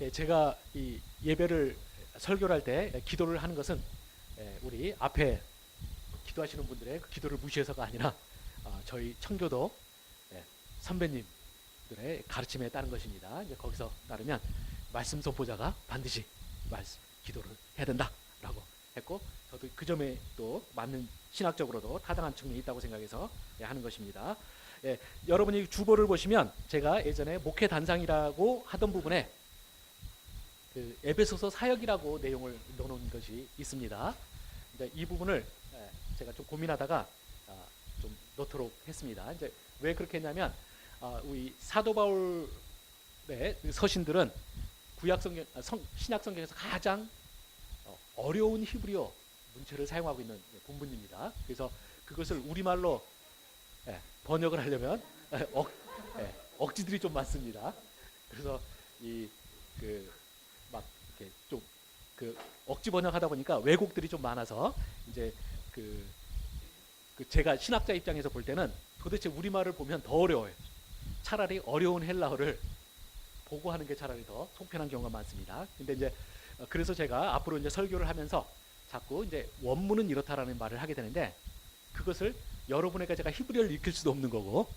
제가 이 예배를 설교를 할 때 기도를 하는 것은 우리 앞에 기도하시는 분들의 그 기도를 무시해서가 아니라 저희 청교도 선배님들의 가르침에 따른 것입니다. 이제 거기서 따르면 말씀 선포자가 반드시 기도를 해야 된다라고 했고, 저도 그 점에 또 맞는 신학적으로도 타당한 측면이 있다고 생각해서 하는 것입니다. 여러분이 주보를 보시면 제가 예전에 목회 단상이라고 하던 부분에 그 에베소서 사역이라고 내용을 넣어놓은 것이 있습니다. 이 부분을 제가 좀 고민하다가 좀 넣도록 했습니다. 이제 왜 그렇게 했냐면 우리 사도 바울의 서신들은 신약 성경에서 가장 어려운 히브리어 문체를 사용하고 있는 본문입니다. 그래서 그것을 우리말로 번역을 하려면 억지들이 좀 많습니다. 그래서 막 이렇게 좀 억지 번역하다 보니까 왜곡들이 좀 많아서 이제 제가 신학자 입장에서 볼 때는 도대체 우리말을 보면 더 어려워요. 차라리 어려운 헬라어를 보고 하는 게 차라리 더 속편한 경우가 많습니다. 근데 이제 그래서 제가 앞으로 이제 설교를 하면서 자꾸 이제 원문은 이렇다라는 말을 하게 되는데, 그것을 여러분에게 제가 히브리어를 익힐 수도 없는 거고,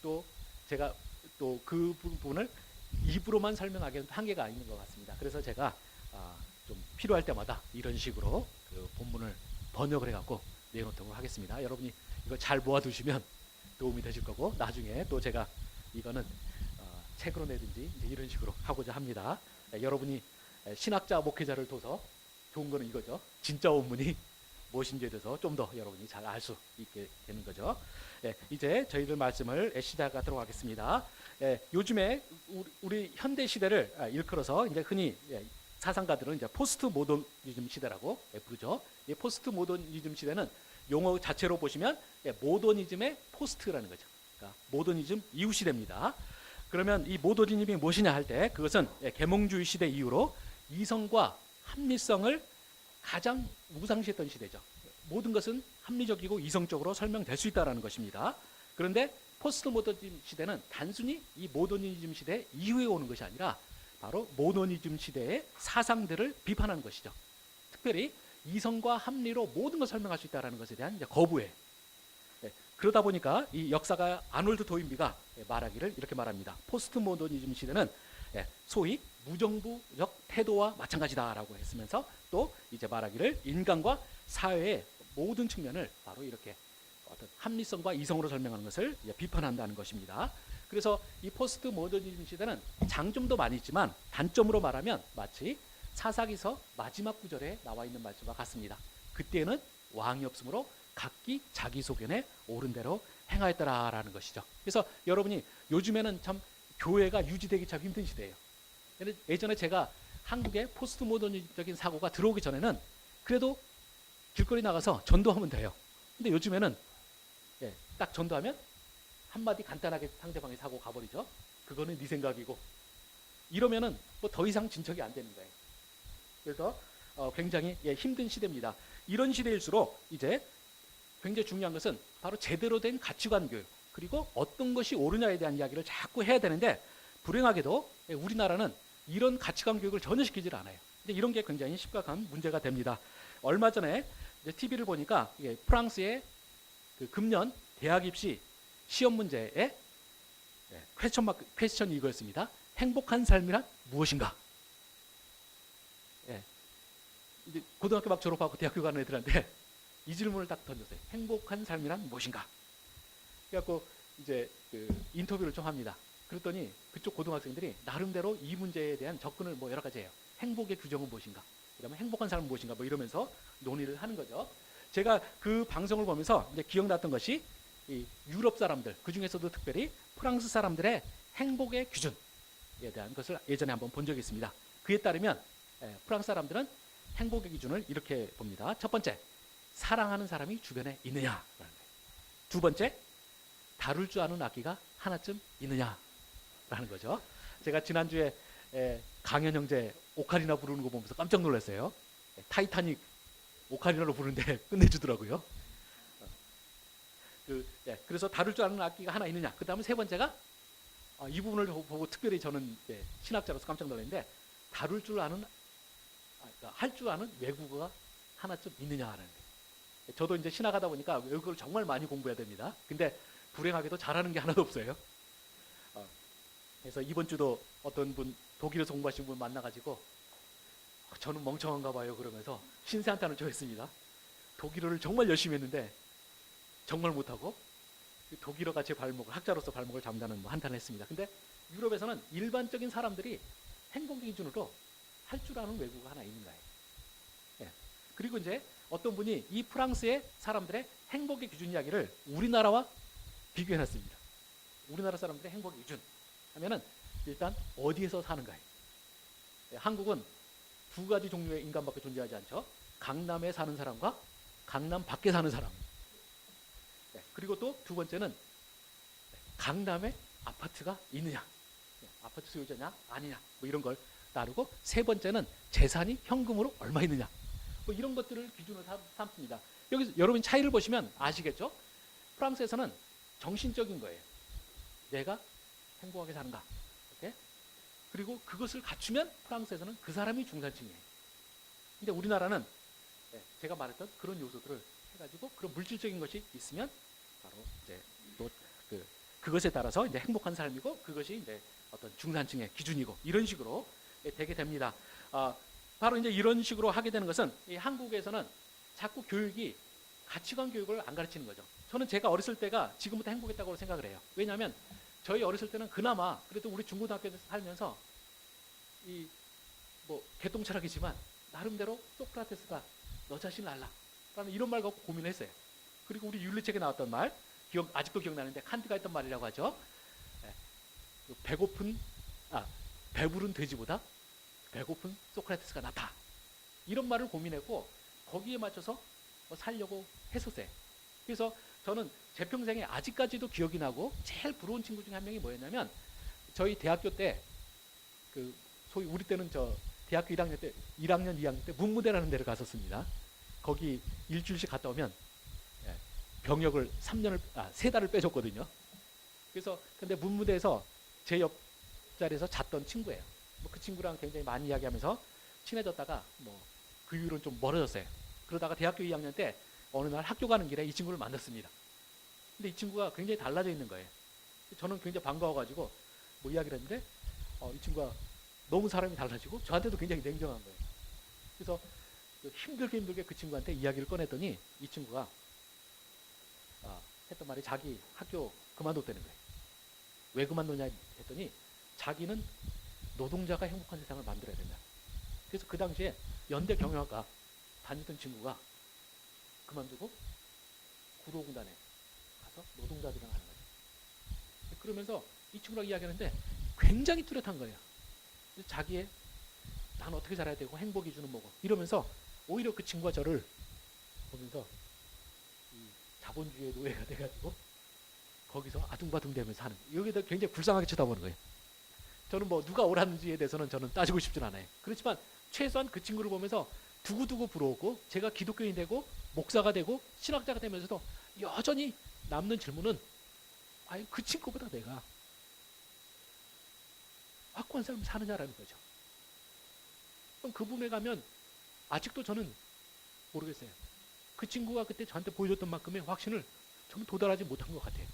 또 제가 또 그 부분을 입으로만 설명하기에는 한계가 있는 것 같습니다. 그래서 제가 좀 필요할 때마다 이런 식으로 그 본문을 번역을 해갖고 내놓도록 하겠습니다. 여러분이 이거 잘 모아두시면 도움이 되실 거고, 나중에 또 제가 이거는 책으로 내든지 이제 이런 식으로 하고자 합니다. 여러분이 신학자 목회자를 둬서 좋은 거는 이거죠. 진짜 원문이 무엇인지에 대해서 좀 더 여러분이 잘 알 수 있게 되는 거죠. 이제 저희들 말씀을 시작하도록 하겠습니다. 요즘에 우리 현대 시대를 일컬어서 이제 흔히 사상가들은 이제 포스트 모더니즘 시대라고 부르죠. 이 포스트 모더니즘 시대는 용어 자체로 보시면 모더니즘의 포스트라는 거죠. 그러니까 모더니즘 이후 시대입니다. 그러면 이 모더니즘이 무엇이냐 할 때, 그것은 계몽주의 시대 이후로 이성과 합리성을 가장 우상시했던 시대죠. 모든 것은 합리적이고 이성적으로 설명될 수 있다는 것입니다. 그런데 포스트 모더니즘 시대는 단순히 이 모더니즘 시대 이후에 오는 것이 아니라 바로 모더니즘 시대의 사상들을 비판하는 것이죠. 특별히 이성과 합리로 모든 것을 설명할 수 있다는 것에 대한 거부에, 그러다 보니까 이 역사가 아놀드 토인비가 말하기를 이렇게 말합니다. 포스트 모더니즘 시대는 소위 무정부적 태도와 마찬가지다라고 했으면서 또 이제 말하기를 인간과 사회의 모든 측면을 바로 이렇게 어떤 합리성과 이성으로 설명하는 것을 비판한다는 것입니다. 그래서 이 포스트 모더니즘 시대는 장점도 많이 있지만 단점으로 말하면 마치 사사기서 마지막 구절에 나와 있는 말씀과 같습니다. 그때는 왕이 없으므로 각기 자기 소견에 옳은 대로 행하였더라라는 것이죠. 그래서 여러분이 요즘에는 참 교회가 유지되기 참 힘든 시대예요. 예전에 제가 한국에 포스트 모더니즘적인 사고가 들어오기 전에는 그래도 길거리 나가서 전도하면 돼요. 근데 요즘에는 딱 전도하면 한마디 간단하게 상대방이 사고 가버리죠. 그거는 네 생각이고, 이러면은 뭐 더 이상 진척이 안 되는 거예요. 그래서 굉장히 힘든 시대입니다. 이런 시대일수록 이제 굉장히 중요한 것은 바로 제대로 된 가치관 교육, 그리고 어떤 것이 옳으냐에 대한 이야기를 자꾸 해야 되는데, 불행하게도 우리나라는 이런 가치관 교육을 전혀 시키질 않아요. 이런 게 굉장히 심각한 문제가 됩니다. 얼마 전에 TV를 보니까 프랑스의 그 금년 대학 입시 시험 문제에 퀘스천이 이거였습니다. 행복한 삶이란 무엇인가? 이제 고등학교 막 졸업하고 대학교 가는 애들한테 이 질문을 딱 던졌어요. 행복한 삶이란 무엇인가? 그래갖고 이제 인터뷰를 좀 합니다. 그랬더니 그쪽 고등학생들이 나름대로 이 문제에 대한 접근을 뭐 여러 가지 해요. 행복의 규정은 무엇인가? 그다음에 행복한 삶은 무엇인가? 뭐 이러면서 논의를 하는 거죠. 제가 그 방송을 보면서 이제 기억났던 것이 이 유럽 사람들, 그 중에서도 특별히 프랑스 사람들의 행복의 기준에 대한 것을 예전에 한번 본 적이 있습니다. 그에 따르면 프랑스 사람들은 행복의 기준을 이렇게 봅니다. 첫 번째, 사랑하는 사람이 주변에 있느냐라는 거예요. 두 번째, 다룰 줄 아는 악기가 하나쯤 있느냐라는 거죠. 제가 지난주에 강현 형제 오카리나 부르는 거 보면서 깜짝 놀랐어요. 타이타닉 오카리나로 부르는데 끝내주더라고요. 그래서 다룰 줄 아는 악기가 하나 있느냐. 그 다음에 세 번째가 이 부분을 보고 특별히 저는 신학자로서 깜짝 놀랐는데 다룰 줄 아는 그러니까 할 줄 아는 외국어가 하나쯤 있느냐 하는 게. 저도 이제 신학하다 보니까 외국어를 정말 많이 공부해야 됩니다. 근데 불행하게도 잘하는 게 하나도 없어요. 그래서 이번 주도 어떤 분 독일에서 공부하신 분 만나가지고 저는 멍청한가 봐요 그러면서 신세 한탄을 쳤습니다. 독일어를 정말 열심히 했는데 정말 못하고 독일어가 제 발목을 학자로서 발목을 잡는다는 한탄을 했습니다. 근데 유럽에서는 일반적인 사람들이 행복의 기준으로 할 줄 아는 외국어가 하나 있는 거예요. 예. 그리고 이제 어떤 분이 이 프랑스의 사람들의 행복의 기준 이야기를 우리나라와 비교해놨습니다. 우리나라 사람들의 행복의 기준 하면은 일단 어디에서 사는가예요. 예. 한국은 두 가지 종류의 인간밖에 존재하지 않죠. 강남에 사는 사람과 강남 밖에 사는 사람. 예. 그리고 또 두 번째는 강남에 아파트가 있느냐, 아파트 소유자냐 아니냐, 뭐 이런 걸 나누고, 세 번째는 재산이 현금으로 얼마 있느냐, 뭐 이런 것들을 기준으로 삼습니다. 여기서 여러분 차이를 보시면 아시겠죠? 프랑스에서는 정신적인 거예요. 내가 행복하게 사는가. 이렇게. 그리고 그것을 갖추면 프랑스에서는 그 사람이 중산층이에요. 근데 우리나라는 제가 말했던 그런 요소들을 해가지고 그런 물질적인 것이 있으면 바로 이제 또 그것에 따라서 이제 행복한 삶이고, 그것이 이제 어떤 중산층의 기준이고, 이런 식으로 되게 됩니다. 바로 이제 이런 식으로 하게 되는 것은 이 한국에서는 자꾸 교육이 가치관 교육을 안 가르치는 거죠. 저는 제가 어렸을 때가 지금부터 행복했다고 생각을 해요. 왜냐하면 저희 어렸을 때는 그나마 그래도 우리 중고등학교에서 살면서 이 뭐 개똥철학이지만 나름대로 소크라테스가 너 자신을 알라 라는 이런 말 갖고 고민을 했어요. 그리고 우리 윤리책에 나왔던 말 아직도 기억나는데, 칸트가 했던 말이라고 하죠. 배부른 돼지보다 배고픈 소크라테스가 낫다, 이런 말을 고민했고 거기에 맞춰서 살려고 했었어요. 그래서 저는 제 평생에 아직까지도 기억이 나고 제일 부러운 친구 중에 한 명이 뭐였냐면, 저희 대학교 때 소위 우리 때는 대학교 1학년 때 1학년 2학년 때 문무대라는 데를 갔었습니다. 거기 일주일씩 갔다 오면 병역을 3달을 빼줬거든요. 그래서 근데 문무대에서 제 옆자리에서 잤던 친구예요. 그 친구랑 굉장히 많이 이야기하면서 친해졌다가 그 이후로는 좀 멀어졌어요. 그러다가 대학교 2학년 때 어느 날 학교 가는 길에 이 친구를 만났습니다. 근데 이 친구가 굉장히 달라져 있는 거예요. 저는 굉장히 반가워가지고 이야기를 했는데 이 친구가 너무 사람이 달라지고 저한테도 굉장히 냉정한 거예요. 그래서 힘들게 그 친구한테 이야기를 꺼냈더니 이 친구가 했던 말이 자기 학교 그만뒀다는 거예요. 왜 그만두냐 했더니 자기는 노동자가 행복한 세상을 만들어야 된다. 그래서 그 당시에 연대 경영학과 다니던 친구가 그만두고 구로공단에 가서 노동자들이랑 하는 거예요. 그러면서 이 친구랑 이야기하는데 굉장히 뚜렷한 거예요. 자기의 난 어떻게 살아야 되고 행복이 주는 뭐고 이러면서 오히려 그 친구가 저를 보면서 이 자본주의의 노예가 돼가지고 거기서 아둥바둥 되면서 하는, 여기다 굉장히 불쌍하게 쳐다보는 거예요. 저는 누가 옳았는지에 대해서는 저는 따지고 싶진 않아요. 그렇지만 최소한 그 친구를 보면서 두고두고 부러웠고, 제가 기독교인이 되고 목사가 되고 신학자가 되면서도 여전히 남는 질문은 그 친구보다 내가 확고한 삶을 사느냐라는 거죠. 그럼 그 부분에 가면 아직도 저는 모르겠어요. 그 친구가 그때 저한테 보여줬던 만큼의 확신을 저는 도달하지 못한 것 같아요.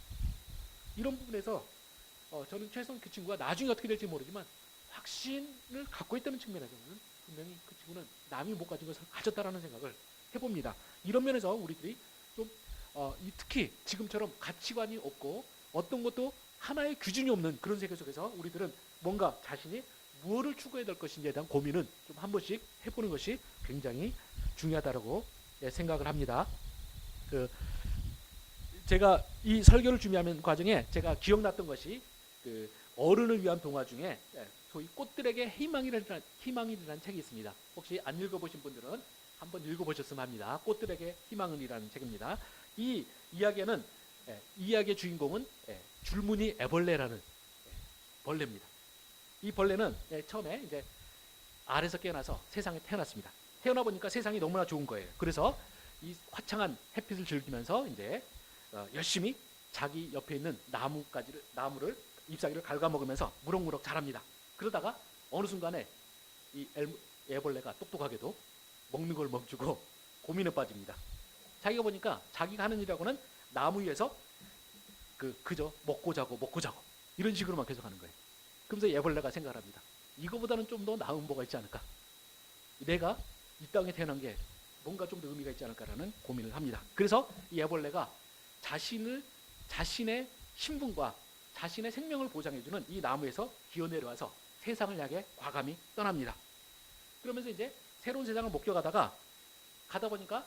이런 부분에서 저는 최소한 그 친구가 나중에 어떻게 될지 모르지만 확신을 갖고 있다는 측면에서는 분명히 그 친구는 남이 못 가진 것을 가졌다라는 생각을 해봅니다. 이런 면에서 우리들이 좀 특히 지금처럼 가치관이 없고 어떤 것도 하나의 기준이 없는 그런 세계 속에서 우리들은 뭔가 자신이 무엇을 추구해야 될 것인지에 대한 고민은 좀 한 번씩 해보는 것이 굉장히 중요하다고 생각을 합니다. 제가 이 설교를 준비하는 과정에 제가 기억났던 것이 어른을 위한 동화 중에 소위 꽃들에게 희망이라는 책이 있습니다. 혹시 안 읽어보신 분들은 한번 읽어보셨으면 합니다. 꽃들에게 희망이라는 책입니다. 이 이야기의 주인공은 줄무늬 애벌레라는 벌레입니다. 이 벌레는 처음에 이제 알에서 깨어나서 세상에 태어났습니다. 태어나 보니까 세상이 너무나 좋은 거예요. 그래서 이 화창한 햇빛을 즐기면서 이제 열심히 자기 옆에 있는 나무를 잎사귀를 갉아먹으면서 무럭무럭 자랍니다. 그러다가 어느 순간에 이 애벌레가 똑똑하게도 먹는 걸 멈추고 고민에 빠집니다. 자기가 보니까 자기가 하는 일이라고는 나무 위에서 그저 먹고 자고 이런 식으로만 계속 하는 거예요. 그러면서 애벌레가 생각을 합니다. 이거보다는 좀 더 나은 뭐가 있지 않을까? 내가 이 땅에 태어난 게 뭔가 좀 더 의미가 있지 않을까라는 고민을 합니다. 그래서 이 애벌레가 자신의 신분과 자신의 생명을 보장해주는 이 나무에서 기어 내려와서 세상을 향해 과감히 떠납니다. 그러면서 이제 새로운 세상을 목격하다가 가다 보니까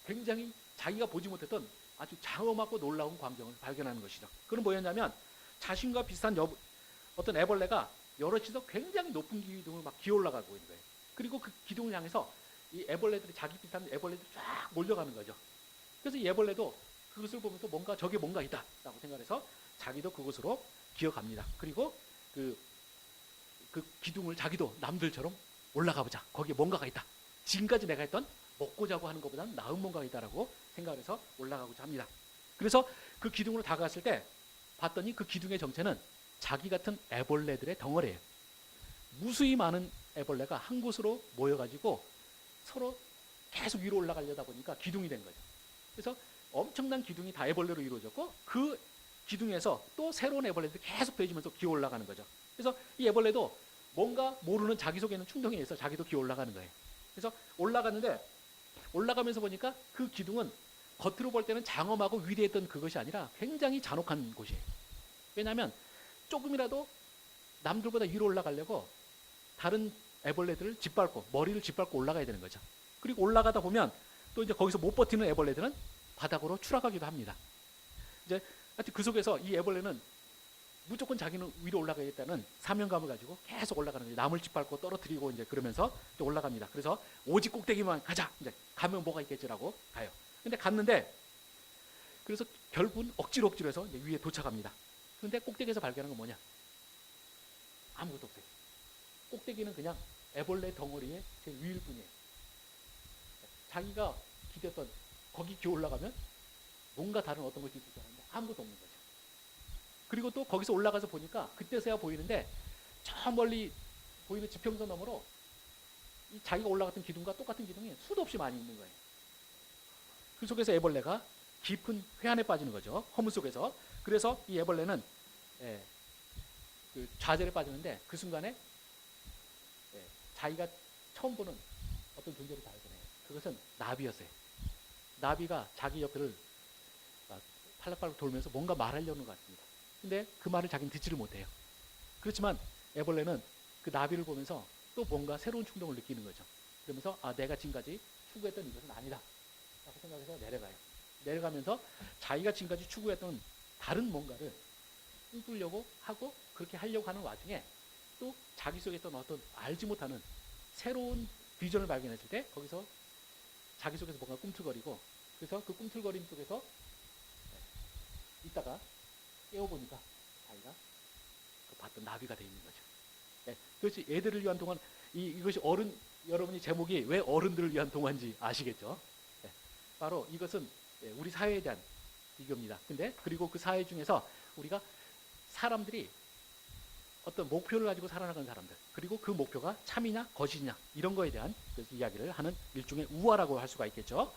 굉장히 자기가 보지 못했던 아주 장엄하고 놀라운 광경을 발견하는 것이죠. 그건 뭐였냐면 자신과 비슷한 어떤 애벌레가 여럿이서 굉장히 높은 기둥을 막 기어 올라가고 있는 거예요. 그리고 그 기둥을 향해서 이 애벌레들이 자기 비슷한 애벌레들이 쫙 몰려가는 거죠. 그래서 이 애벌레도 그것을 보면서 저게 뭔가 있다라고 생각해서 자기도 그곳으로 기어갑니다. 그리고 그 기둥을 자기도 남들처럼 올라가 보자. 거기에 뭔가가 있다. 지금까지 내가 했던 먹고 자고 하는 것보다는 나은 뭔가가 있다라고 생각을 해서 올라가고자 합니다. 그래서 그 기둥으로 다가갔을 때 봤더니 그 기둥의 정체는 자기 같은 애벌레들의 덩어리예요. 무수히 많은 애벌레가 한 곳으로 모여가지고 서로 계속 위로 올라가려다 보니까 기둥이 된 거죠. 그래서 엄청난 기둥이 다 애벌레로 이루어졌고 그 기둥에서 또 새로운 애벌레들이 계속 더해지면서 기어 올라가는 거죠. 그래서 이 애벌레도 뭔가 모르는 자기 속에 있는 충동에 의해서 자기도 기어 올라가는 거예요. 그래서 올라가면서 보니까 그 기둥은 겉으로 볼 때는 장엄하고 위대했던 그것이 아니라 굉장히 잔혹한 곳이에요. 왜냐하면 조금이라도 남들보다 위로 올라가려고 다른 애벌레들을 머리를 짓밟고 올라가야 되는 거죠. 그리고 올라가다 보면 또 이제 거기서 못 버티는 애벌레들은 바닥으로 추락하기도 합니다. 이제 하여튼 그 속에서 이 애벌레는 무조건 자기는 위로 올라가겠다는 사명감을 가지고 계속 올라가는 거예요. 남을 짓밟고 떨어뜨리고 이제 그러면서 또 올라갑니다. 그래서 오직 꼭대기만 가자. 이제 가면 뭐가 있겠지라고 가요. 근데 갔는데 그래서 결국은 억지로 해서 이제 위에 도착합니다. 근데 꼭대기에서 발견한 건 뭐냐? 아무것도 없어요. 꼭대기는 그냥 애벌레 덩어리의 제 위일 뿐이에요. 자기가 기대했던 거기 기어 올라가면 뭔가 다른 어떤 것이 있을 줄 알았는데 아무것도 없는 거죠. 그리고 또 거기서 올라가서 보니까 그때서야 보이는데 저 멀리 보이는 지평선 너머로 이 자기가 올라갔던 기둥과 똑같은 기둥이 수도 없이 많이 있는 거예요. 그 속에서 애벌레가 깊은 회한에 빠지는 거죠. 허물 속에서. 그래서 이 애벌레는 그 좌절에 빠지는데 그 순간에 자기가 처음 보는 어떤 존재를 발견해요. 그것은 나비였어요. 나비가 자기 옆을 팔락팔락 돌면서 뭔가 말하려는 것 같습니다. 근데 그 말을 자기는 듣지를 못해요. 그렇지만 애벌레는 그 나비를 보면서 또 뭔가 새로운 충동을 느끼는 거죠. 그러면서 내가 지금까지 추구했던 이것은 아니다 라고 생각해서 내려가요. 내려가면서 자기가 지금까지 추구했던 다른 뭔가를 꿈꾸려고 하고 그렇게 하려고 하는 와중에 또 자기 속에 있던 어떤 알지 못하는 새로운 비전을 발견했을 때 거기서 자기 속에서 뭔가 꿈틀거리고 그래서 그 꿈틀거림 속에서 있다가 깨워보니까 자기가 봤던 나비가 되어 있는 거죠. 그것이 애들을 위한 동안 이것이 여러분이 제목이 왜 어른들을 위한 동화인지 아시겠죠? 바로 이것은 우리 사회에 대한 비교입니다. 근데 그리고 그 사회 중에서 우리가 사람들이 어떤 목표를 가지고 살아나가는 사람들 그리고 그 목표가 참이냐 거짓이냐 이런 거에 대한 이야기를 하는 일종의 우화라고 할 수가 있겠죠.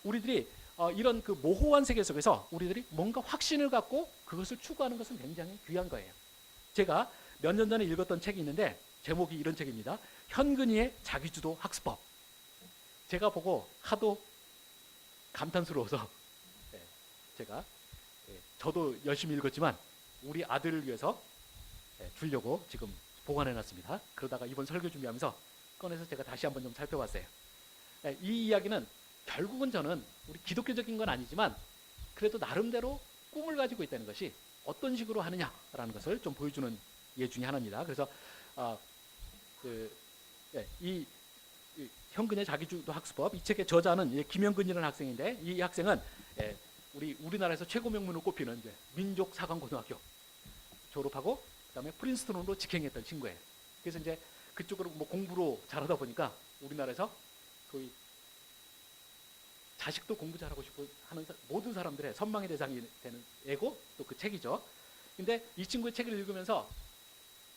우리들이 이런 그 모호한 세계 속에서 우리들이 뭔가 확신을 갖고 그것을 추구하는 것은 굉장히 귀한 거예요. 제가 몇 년 전에 읽었던 책이 있는데 제목이 이런 책입니다. 현근희의 자기주도 학습법. 제가 보고 하도 감탄스러워서 저도 열심히 읽었지만 우리 아들을 위해서 주려고 지금 보관해놨습니다. 그러다가 이번 설교 준비하면서 꺼내서 제가 다시 한번 좀 살펴봤어요. 이 이야기는 결국은 저는 우리 기독교적인 건 아니지만 그래도 나름대로 꿈을 가지고 있다는 것이 어떤 식으로 하느냐라는 것을 좀 보여주는 예 중에 하나입니다. 그래서 이 현근의 자기주도 학습법 이 책의 저자는 김현근이라는 학생인데 이 학생은 우리나라에서 최고 명문으로 꼽히는 민족사관고등학교 졸업하고 그다음에 프린스턴으로 직행했던 친구예요. 그래서 이제 그쪽으로 뭐 공부로 잘하다 보니까 우리나라에서 거의 자식도 공부 잘하고 싶어 하는 모든 사람들의 선망의 대상이 되는 애고 또 그 책이죠. 근데 이 친구의 책을 읽으면서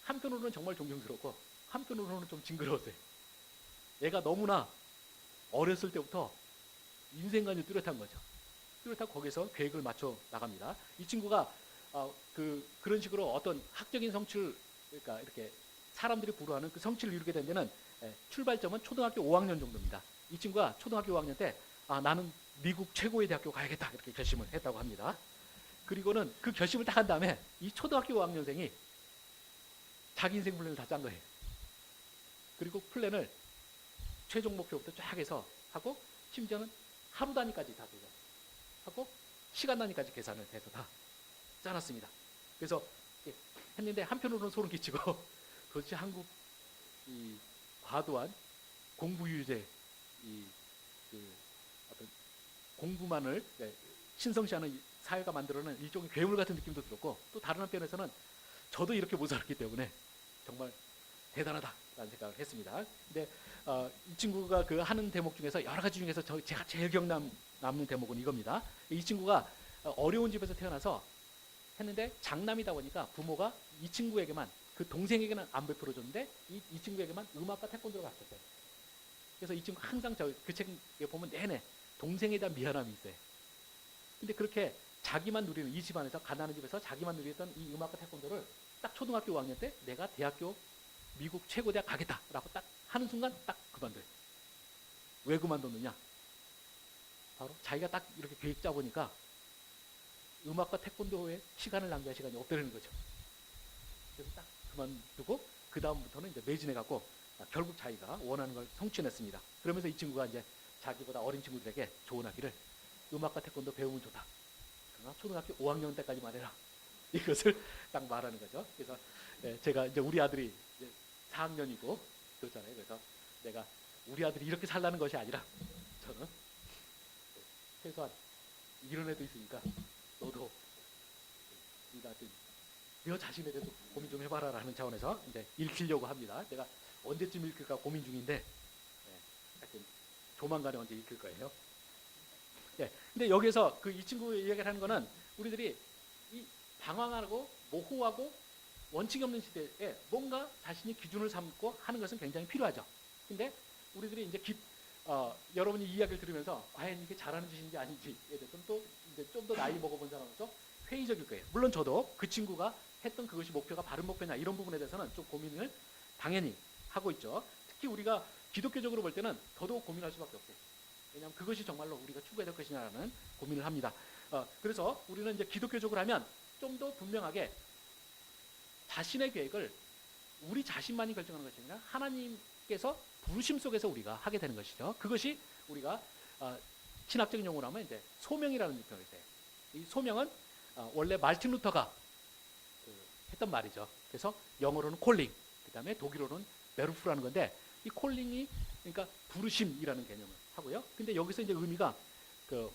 한편으로는 정말 존경스럽고 한편으로는 좀 징그러웠어요. 얘가 너무나 어렸을 때부터 인생관이 뚜렷한 거죠. 뚜렷하고 거기서 계획을 맞춰 나갑니다. 이 친구가 그런 식으로 어떤 학적인 성취를, 그러니까 이렇게 사람들이 부러워하는 그 성취를 이루게 된 데는 출발점은 초등학교 5학년 정도입니다. 이 친구가 초등학교 5학년 때 나는 미국 최고의 대학교 가야겠다 이렇게 결심을 했다고 합니다. 그리고는 그 결심을 딱 한 다음에 이 초등학교 5학년생이 자기 인생 플랜을 다 짠 거예요. 그리고 플랜을 최종 목표부터 쫙 해서 하고 심지어는 하루 단위까지 다 하고 시간 단위까지 계산을 해서 다 짜놨습니다. 그래서 했는데 한편으로는 소름 끼치고 도대체 한국 이 과도한 공부 유제 어떤 공부만을 신성시하는 사회가 만들어낸 일종의 괴물 같은 느낌도 들었고, 또 다른 한편에서는 저도 이렇게 못 살았기 때문에 정말 대단하다라는 생각을 했습니다. 근데 이 친구가 그 하는 대목 중에서 여러 가지 중에서 제가 제일 남는 대목은 이겁니다. 이 친구가 어려운 집에서 태어나서 했는데 장남이다 보니까 부모가 이 친구에게만, 그 동생에게는 안 베풀어줬는데 이 친구에게만 음악과 태권도를 가르쳤어요. 그래서 이 친구 항상 그 책에 보면 내내 동생에 대한 미안함이 있어요. 근데 그렇게 자기만 누리는, 이 집안에서 가난한 집에서 자기만 누리던 이 음악과 태권도를 딱 초등학교 5학년 때 내가 대학교 미국 최고대학 가겠다라고 딱 하는 순간 딱 그만둬요. 왜 그만뒀느냐? 바로 자기가 딱 이렇게 계획 짜보니까 음악과 태권도에 시간을 낭비할 시간이 없다는 거죠. 그래서 딱 그만두고 그 다음부터는 이제 매진해갖고 결국 자기가 원하는 걸 성취했습니다. 그러면서 이 친구가 이제 자기보다 어린 친구들에게 조언하기를, 음악과 태권도 배우면 좋다. 그러나 초등학교 5학년 때까지만 해라. 이것을 딱 말하는 거죠. 그래서 제가 이제 우리 아들이 이제 4학년이고 그렇잖아요. 그래서 내가 우리 아들이 이렇게 살라는 것이 아니라 저는 최소한 이런 애도 있으니까 너도 네가 너 자신에 대해서 고민 좀 해봐라라는 차원에서 이제 읽히려고 합니다. 내가 언제쯤 읽을까 고민 중인데 하여튼 조만간에 언제 읽힐 거예요. 근데 여기서 그 이 친구 이야기를 하는 거는 우리들이 이 방황하고 모호하고 원칙이 없는 시대에 뭔가 자신이 기준을 삼고 하는 것은 굉장히 필요하죠. 근데 우리들이 이제 여러분이 이 이야기를 들으면서 과연 이게 잘하는 짓인지 아닌지에 대해서는 또 이제 좀 더 나이 먹어본 사람으로서 회의적일 거예요. 물론 저도 그 친구가 했던 그것이 목표가 바른 목표냐 이런 부분에 대해서는 좀 고민을 당연히 하고 있죠. 특히 우리가 기독교적으로 볼 때는 더더욱 고민할 수밖에 없어요. 왜냐하면 그것이 정말로 우리가 추구해야 될 것이냐라는 고민을 합니다. 그래서 우리는 이제 기독교적으로 하면 좀 더 분명하게 자신의 계획을 우리 자신만이 결정하는 것이 아니라 하나님께서 부르심 속에서 우리가 하게 되는 것이죠. 그것이 우리가 신학적인 용어로 하면 이제 소명이라는 표현이 있어요. 이 소명은 원래 마르틴 루터가 했던 말이죠. 그래서 영어로는 콜링, 그 다음에 독일어로는 베루프라는 건데, 이 콜링이 그러니까 부르심이라는 개념을 하고요. 근데 여기서 이제 의미가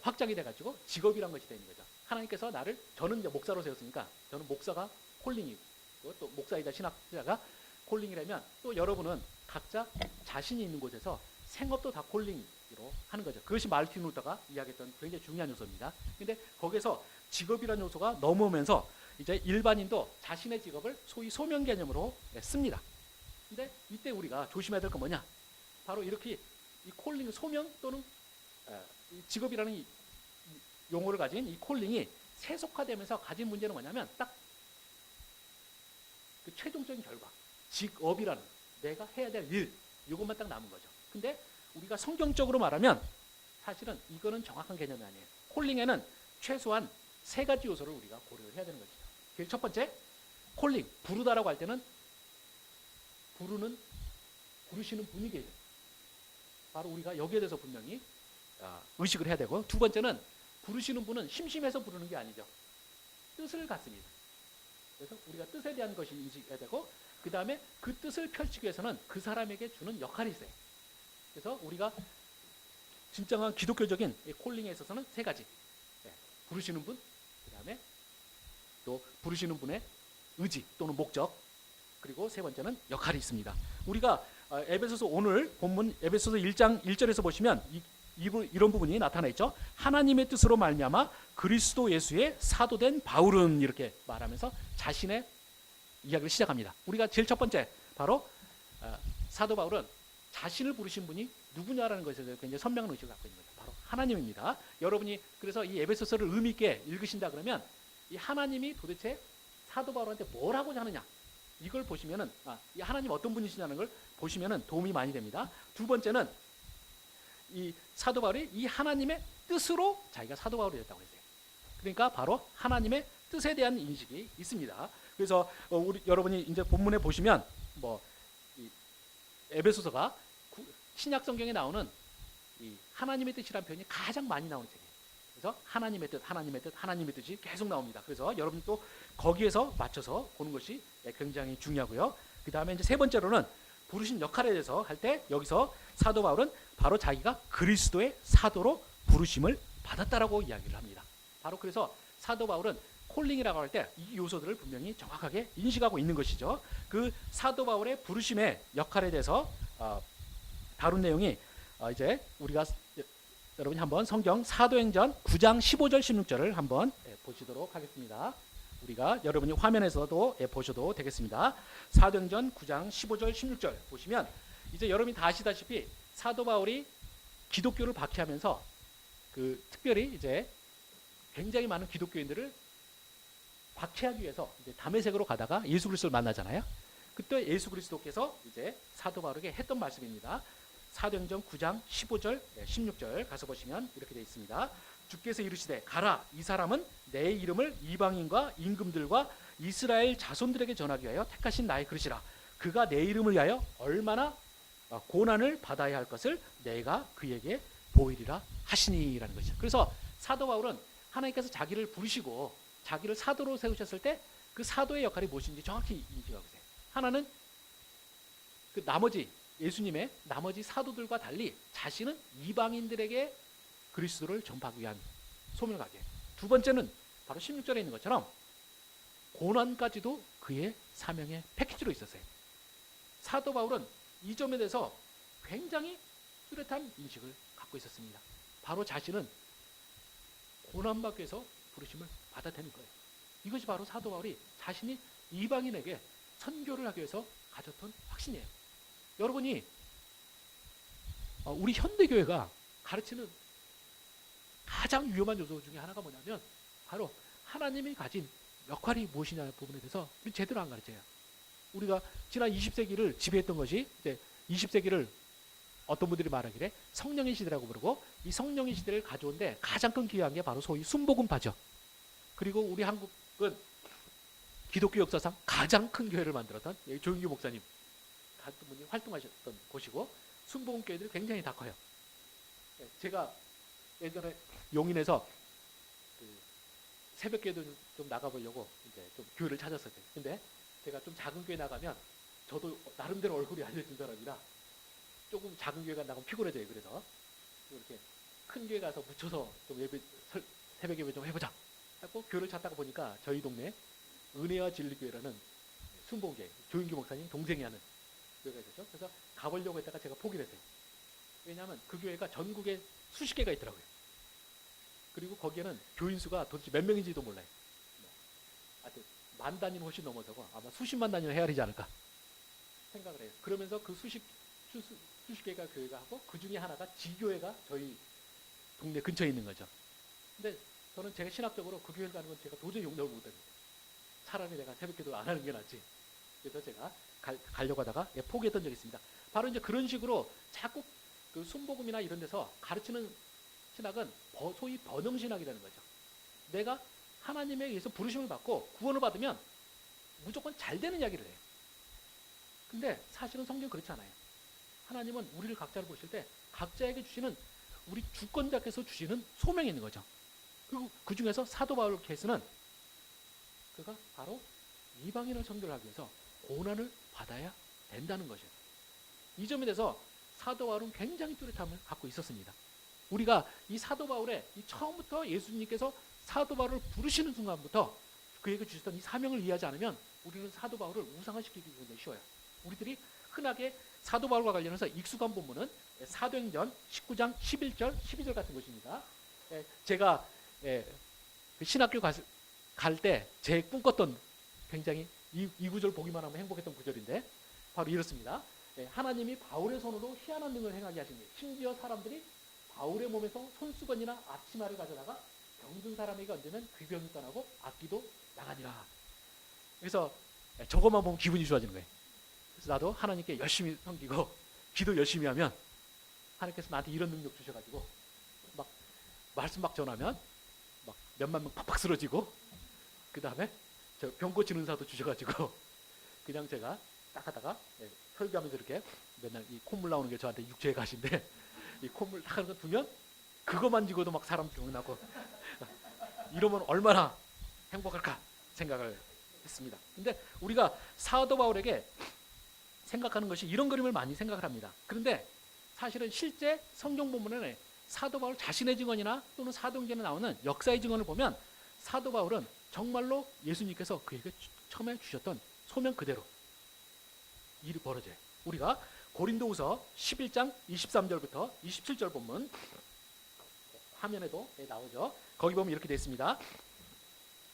확장이 돼가지고 직업이란 것이 되는 거죠. 하나님께서 저는 이제 목사로 세웠으니까 저는 목사가 콜링이고, 또 목사이자 신학자가 콜링이라면 또 여러분은 각자 자신이 있는 곳에서 생업도 다 콜링으로 하는 거죠. 그것이 마르틴 루터가 이야기했던 굉장히 중요한 요소입니다. 근데 거기서 직업이라는 요소가 넘어오면서 이제 일반인도 자신의 직업을 소위 소명 개념으로 씁니다. 근데 이때 우리가 조심해야 될 건 뭐냐? 바로 이렇게 이 콜링, 소명 또는 이 직업이라는 이 용어를 가진 이 콜링이 세속화되면서 가진 문제는 뭐냐면 딱 그 최종적인 결과, 직업이라는 내가 해야 될 일, 이것만 딱 남은 거죠. 근데 우리가 성경적으로 말하면 사실은 이거는 정확한 개념이 아니에요. 콜링에는 최소한 3가지 요소를 우리가 고려를 해야 되는 것이죠. 첫 번째, 콜링, 부르다라고 할 때는 부르시는 분이 계세요. 바로 우리가 여기에 대해서 분명히 의식을 해야 되고, 두 번째는 부르시는 분은 심심해서 부르는 게 아니죠. 뜻을 갖습니다. 그래서 우리가 뜻에 대한 것이 인식해야 되고, 그 다음에 그 뜻을 펼치기 위해서는 그 사람에게 주는 역할이 있어요. 그래서 우리가 진정한 기독교적인 콜링에 있어서는 3가지. 부르시는 분, 그 다음에 또 부르시는 분의 의지 또는 목적, 그리고 3번째는 역할이 있습니다. 우리가 에베소서 오늘 본문 에베소서 1장 1절에서 보시면 이런 부분이 나타나 있죠. 하나님의 뜻으로 말미암아 그리스도 예수의 사도된 바울은 이렇게 말하면서 자신의 이야기를 시작합니다. 우리가 제일 첫 번째 바로 사도 바울은 자신을 부르신 분이 누구냐라는 것에 대해서 굉장히 선명한 의식을 갖고 있는 거죠. 바로 하나님입니다. 여러분이 그래서 이 에베소서를 의미 있게 읽으신다 그러면 이 하나님이 도대체 사도 바울한테 뭘 하고자 하느냐 이걸 보시면은 이 하나님 어떤 분이시냐는 걸 보시면은 도움이 많이 됩니다. 두 번째는 이 사도 바울이 이 하나님의 뜻으로 자기가 사도 바울이 됐다고 했어요. 그러니까 바로 하나님의 뜻에 대한 인식이 있습니다. 그래서 여러분이 이제 본문에 보시면 이 에베소서가 신약 성경에 나오는 이 하나님의 뜻이라는 표현이 가장 많이 나오는 책이에요. 그래서 하나님의 뜻, 하나님의 뜻, 하나님의 뜻이 계속 나옵니다. 그래서 여러분 또 거기에서 맞춰서 보는 것이 굉장히 중요하고요. 그 다음에 이제 세 번째로는 부르신 역할에 대해서 할 때 여기서 사도 바울은 바로 자기가 그리스도의 사도로 부르심을 받았다라고 이야기를 합니다. 바로 그래서 사도 바울은 콜링이라고 할 때 이 요소들을 분명히 정확하게 인식하고 있는 것이죠. 그 사도 바울의 부르심의 역할에 대해서 다룬 내용이 이제 우리가 여러분이 한번 성경 사도행전 9장 15절 16절을 한번 보시도록 하겠습니다. 우리가 여러분이 화면에서도 보셔도 되겠습니다. 사도행전 9장 15절 16절 보시면 이제 여러분이 다 아시다시피 사도 바울이 기독교를 박해하면서 특별히 이제 굉장히 많은 기독교인들을 박해하기 위해서 이제 다메섹으로 가다가 예수 그리스도를 만나잖아요. 그때 예수 그리스도께서 이제 사도 바울에게 했던 말씀입니다. 사도행전 9장 15절 16절 가서 보시면 이렇게 되어 있습니다. 주께서 이르시되 가라, 이 사람은 내 이름을 이방인과 임금들과 이스라엘 자손들에게 전하기 위하여 택하신 나의 그릇이라. 그가 내 이름을 위하여 얼마나 고난을 받아야 할 것을 내가 그에게 보이리라 하시니라는 것이죠. 그래서 사도 바울은 하나님께서 자기를 부르시고 자기를 사도로 세우셨을 때 그 사도의 역할이 무엇인지 정확히 인식하고 있어요. 하나는 그 나머지 예수님의 나머지 사도들과 달리 자신은 이방인들에게 그리스도를 전파하기 위한 소명을 가게. 두 번째는 바로 16절에 있는 것처럼 고난까지도 그의 사명의 패키지로 있었어요. 사도 바울은 이 점에 대해서 굉장히 뚜렷한 인식을 갖고 있었습니다. 바로 자신은 고난받기 위해서 부르심을 받아들이는 거예요. 이것이 바로 사도 바울이 자신이 이방인에게 선교를 하기 위해서 가졌던 확신이에요. 여러분이 우리 현대교회가 가르치는 가장 위험한 요소 중에 하나가 뭐냐면 바로 하나님이 가진 역할이 무엇이냐는 부분에 대해서 제대로 안 가르쳐요. 우리가 지난 20세기를 지배했던 것이 이제 20세기를 어떤 분들이 말하기를 성령의 시대라고 부르고, 이 성령의 시대를 가져온데 가장 큰 기여한 게 바로 소위 순복음파죠. 그리고 우리 한국은 기독교 역사상 가장 큰 교회를 만들었던 조윤규 목사님 같은 분이 활동하셨던 곳이고, 순복음 교회들이 굉장히 다 커요. 제가 예전에 용인에서 새벽기도 좀 나가보려고 이제 좀 교회를 찾았었어요. 근데 제가 좀 작은 교회 나가면 저도 나름대로 얼굴이 알려진 사람이라 조금 작은 교회 나가면 피곤해져요. 그래서 이렇게 큰 교회 가서 묻혀서 좀 새벽 예배 좀 해보자 하고 교회를 찾다가 보니까 저희 동네 은혜와 진리교회라는 순복음교회 조윤규 목사님 동생이 하는 교회가 있었죠. 그래서 가보려고 했다가 제가 포기를 했어요. 왜냐하면 그 교회가 전국에 수십 개가 있더라고요. 그리고 거기에는 교인 수가 도대체 몇 명인지도 몰라요. 하여튼 만 단위는 훨씬 넘어서고 아마 수십만 단위는 헤아리지 않을까 생각을 해요. 그러면서 그 수십 개가 교회가 하고 그 중에 하나가 지교회가 저희 동네 근처에 있는 거죠. 근데 저는 제가 신학적으로 그 교회를 가는 건 제가 도저히 용납을 못합니다. 차라리 내가 새벽기도 안 하는 게 낫지. 그래서 제가 가려고 하다가 포기했던 적이 있습니다. 바로 이제 그런 식으로 자꾸 그 순복음이나 이런 데서 가르치는 신학은 소위 번영신학이라는 거죠. 내가 하나님에 의해서 부르심을 받고 구원을 받으면 무조건 잘 되는 이야기를 해요. 근데 사실은 성경은 그렇지 않아요. 하나님은 우리를 각자를 보실 때 각자에게 주시는 우리 주권자께서 주시는 소명이 있는 거죠. 그리고 그 중에서 사도 바울 케이스는 그가 바로 이방인을 선교를 하기 위해서 고난을 받아야 된다는 것이에요. 이 점에 대해서 사도 바울은 굉장히 뚜렷함을 갖고 있었습니다. 우리가 이 사도 바울의 이 처음부터 예수님께서 사도 바울을 부르시는 순간부터 그에게 주셨던 이 사명을 이해하지 않으면 우리는 사도 바울을 우상화시키기 굉장히 쉬워요. 우리들이 흔하게 사도 바울과 관련해서 익숙한 본문은 사도행전 19장 11절, 12절 같은 것입니다. 제가 신학교 갈 때 제 꿈꿨던 굉장히 이 구절 보기만 하면 행복했던 구절인데 바로 이렇습니다. 하나님이 바울의 손으로 희한한 능을 행하게 하시니 심지어 사람들이 바울의 몸에서 손수건이나 앞치마를 가져다가 병든 사람에게 얹으면 귀병이 떠나고 악기도 나가니라. 그래서 저것만 보면 기분이 좋아지는 거예요. 그래서 나도 하나님께 열심히 섬기고 기도 열심히 하면 하나님께서 나한테 이런 능력 주셔가지고 막 말씀 막 전하면 막 몇만 명 팍팍 쓰러지고 그 다음에 저 병 고치는 의사도 주셔가지고 그냥 제가 딱 하다가 설교하면서 이렇게 맨날 이 콧물 나오는 게 저한테 육체의 가시인데 이 콧물 딱 하는 거 두면 그거만 지고도 막 사람 병나고 이러면 얼마나 행복할까 생각을 했습니다. 근데 우리가 사도 바울에게 생각하는 것이 이런 그림을 많이 생각을 합니다. 그런데 사실은 실제 성경 본문에 사도 바울 자신의 증언이나 또는 사도행전에 나오는 역사의 증언을 보면 사도 바울은 정말로 예수님께서 그에게 처음에 주셨던 소명 그대로 일이 벌어져요. 우리가 고린도후서 11장 23절부터 27절 본문 화면에도 나오죠. 거기 보면 이렇게 되어 있습니다.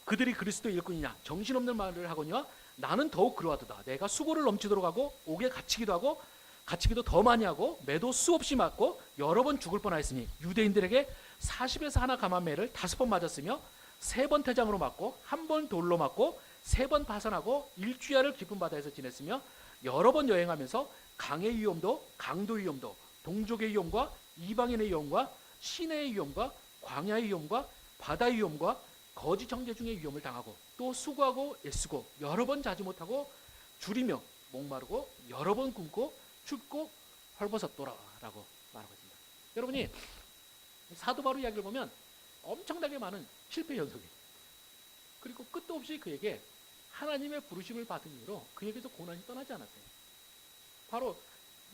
그들이 그리스도의 일꾼이냐 정신없는 말을 하거니와 나는 더욱 그러하도다. 내가 수고를 넘치도록 하고 옥에 갇히기도 더 많이 하고 매도 수없이 맞고 여러 번 죽을 뻔하였으니 유대인들에게 40에서 하나 감한 매를 5번 맞았으며 3번 태장으로 맞고 1번 돌로 맞고 3번 파산하고 일주야를 깊은 바다에서 지냈으며 여러 번 여행하면서 강의 위험도 강도 위험도 동족의 위험과 이방인의 위험과 시내의 위험과 광야의 위험과 바다의 위험과 거짓 형제 중의 위험을 당하고 또 수고하고 애쓰고 여러 번 자지 못하고 줄이며 목마르고 여러 번 굶고 춥고 헐벗었더라 라고 말하고 있습니다. 여러분이 사도 바울 이야기를 보면 엄청나게 많은 실패 연속이에요. 그리고 끝도 없이 그에게 하나님의 부르심을 받은 이유로 그에게서 고난이 떠나지 않았어요. 바로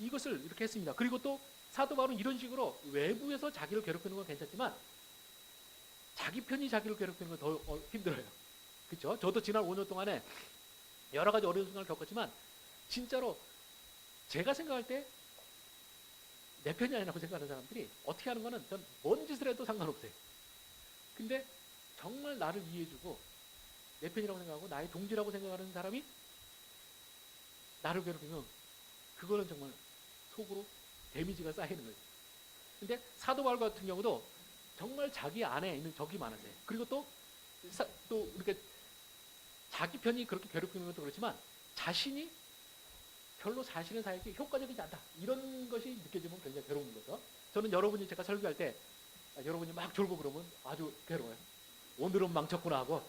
이것을 이렇게 했습니다. 그리고 또 사도 바울은 이런 식으로 외부에서 자기를 괴롭히는 건 괜찮지만 자기 편이 자기를 괴롭히는 건 더 힘들어요. 그렇죠? 저도 지난 5년 동안에 여러 가지 어려운 순간을 겪었지만 진짜로 제가 생각할 때 내 편이 아니라고 생각하는 사람들이 어떻게 하는 거는 전 뭔 짓을 해도 상관없어요. 근데 정말 나를 이해해주고 내 편이라고 생각하고 나의 동지라고 생각하는 사람이 나를 괴롭히면 그거는 정말 속으로 데미지가 쌓이는 거예요. 근데 사도 바울 같은 경우도 정말 자기 안에 있는 적이 많으세요. 그리고 또 이렇게 자기 편이 그렇게 괴롭히는 것도 그렇지만 자신이 별로 자신의 사역이 효과적이지 않다. 이런 것이 느껴지면 굉장히 괴로운 거죠. 저는 여러분이 제가 설교할 때 여러분이 막 졸고 그러면 아주 괴로워요. 오늘은 망쳤구나 하고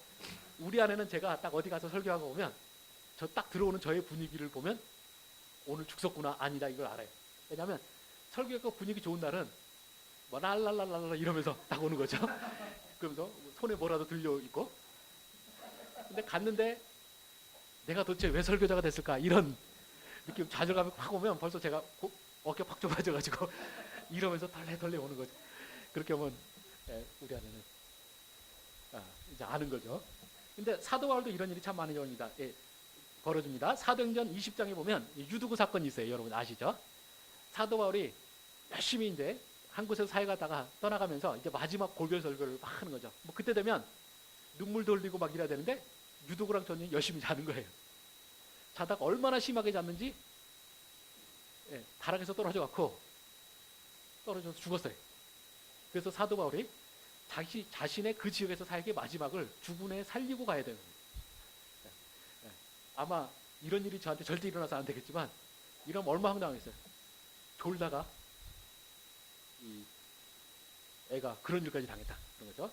우리 안에는 제가 딱 어디 가서 설교하고 오면 저 딱 들어오는 저의 분위기를 보면 오늘 죽었구나 아니다 이걸 알아요. 왜냐하면 설교가 분위기 좋은 날은 뭐 랄랄랄랄라 이러면서 딱 오는 거죠. 그러면서 손에 뭐라도 들려 있고 근데 갔는데 내가 도대체 왜 설교자가 됐을까 이런 느낌 좌절감이 확 오면 벌써 제가 어깨 팍 좁아져가지고 이러면서 덜레덜레 오는 거죠. 그렇게 하면 우리 안에는 이제 아는 거죠. 근데 사도 바울도 이런 일이 참 많이 벌어집니다. 사도행전 20장에 보면 유두구 사건이 있어요. 여러분 아시죠? 사도 바울이 열심히 이제 한 곳에서 사역하다가 떠나가면서 이제 마지막 골별 설교를 막 하는 거죠. 뭐 그때 되면 눈물도 흘리고 막 이래야 되는데 유두구랑 저는 열심히 자는 거예요. 자다가 얼마나 심하게 잤는지 다락에서 떨어져서 죽었어요. 그래서 사도 바울이 자신의 그 지역에서 사역의 마지막을 죽은에 살리고 가야 되는 거예요. 아마 이런 일이 저한테 절대 일어나서 안 되겠지만 이러면 얼마나 황당하겠어요. 졸다가 이 애가 그런 일까지 당했다. 그런 거죠.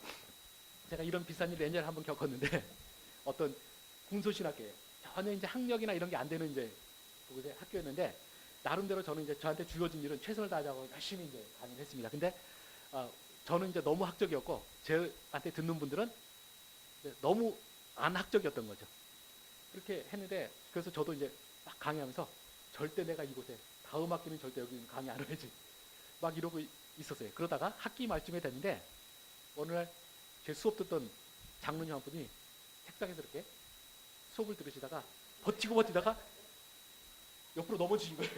제가 이런 비싼 일 예전에 한번 겪었는데 어떤 군소신학교에 전혀 이제 학력이나 이런 게 안 되는 이제 그곳에 학교였는데 나름대로 저는 이제 저한테 주어진 일은 최선을 다하자고 열심히 이제 강의를 했습니다. 근데 저는 이제 너무 학적이었고 저한테 듣는 분들은 너무 안 학적이었던 거죠. 그렇게 했는데 그래서 저도 이제 막 강의하면서 절대 내가 이곳에 다음 학기는 절대 여기 강의 안 해야지 막 이러고 있었어요. 그러다가 학기 말쯤에 됐는데 어느 날 제 수업 듣던 장로님 한 분이 책상에서 이렇게 수업을 들으시다가 버티다가 옆으로 넘어지신 거예요.